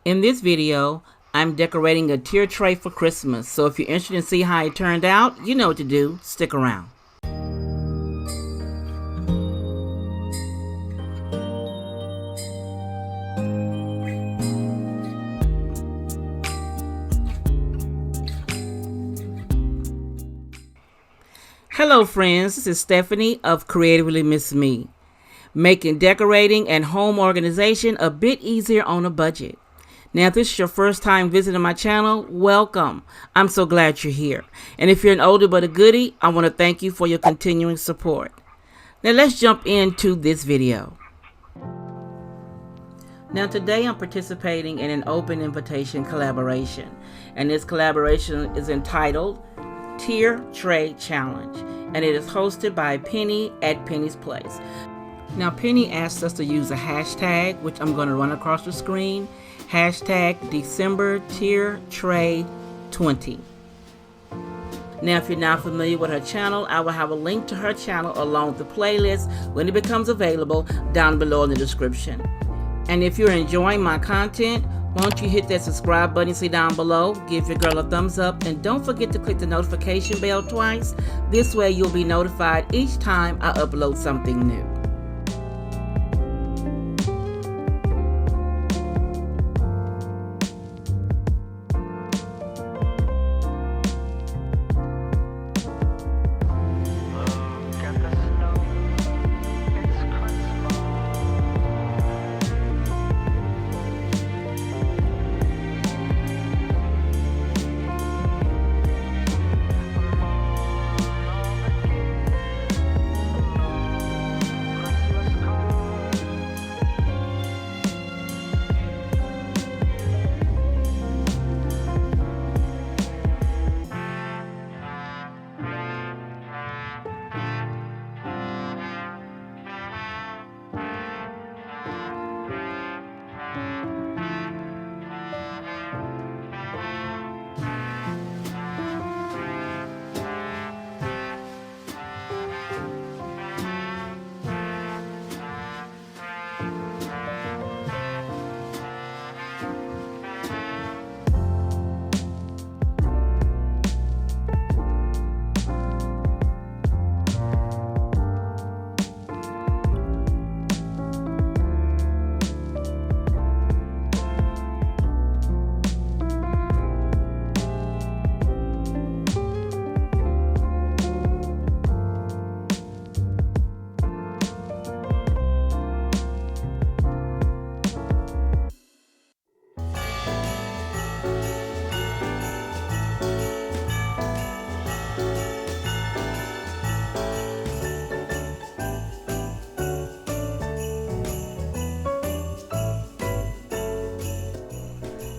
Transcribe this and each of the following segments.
In this video, I'm decorating a tier tray for Christmas, so if you're interested in see how it turned out, you know what to do. Stick around. Hello friends, this is Stephanie of Creatively Miss Me, making decorating and home organization a bit easier on a budget. Now, if this is your first time visiting my channel, welcome. I'm so glad you're here. And if you're an older but a goodie, I want to thank you for your continuing support. Now, let's jump into this video. Now, today I'm participating in an open invitation collaboration. And this collaboration is entitled Tier Tray Challenge. And it is hosted by Penny at Penny's Place. Now, Penny asked us to use a hashtag, which I'm going to run across the screen. Hashtag December Tier Tray 20. Now, if you're not familiar with her channel, I will have a link to her channel along with the playlist when it becomes available down below in the description. And if you're enjoying my content, won't you hit that subscribe button see down below, give your girl a thumbs up, and don't forget to click the notification bell twice. This way you'll be notified each time I upload something new.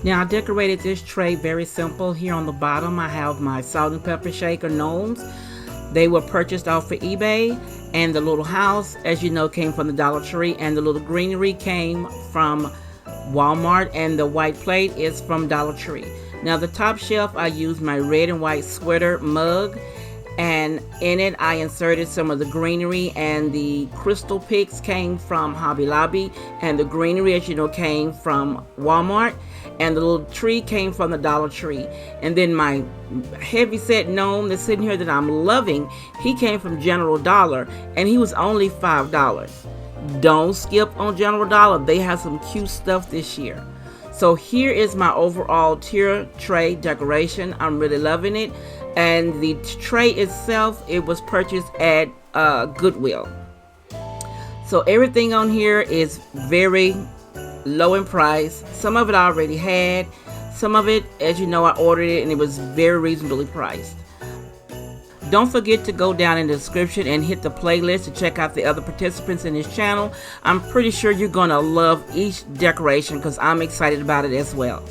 Now, I decorated this tray very simple. Here on the bottom, I have my salt and pepper shaker gnomes. They were purchased off of eBay, and the little house, as you know, came from the Dollar Tree, and the little greenery came from Walmart, and the white plate is from Dollar Tree. Now, the top shelf, I used my red and white sweater mug, and in it I inserted some of the greenery, and the crystal picks came from Hobby Lobby, and the greenery, as you know, came from Walmart, and the little tree came from the Dollar Tree. And then my heavy set gnome that's sitting here that I'm loving, he came from General Dollar, and he was only $5. Don't skip on General Dollar. They have some cute stuff this year. So here is my overall tier tray decoration. I'm really loving it. And the tray itself, it was purchased at Goodwill. So everything on here is very low in price. Some of it I already had. Some of it, as you know, I ordered it and it was very reasonably priced. Don't forget to go down in the description and hit the playlist to check out the other participants in this channel. I'm pretty sure you're going to love each decoration because I'm excited about it as well.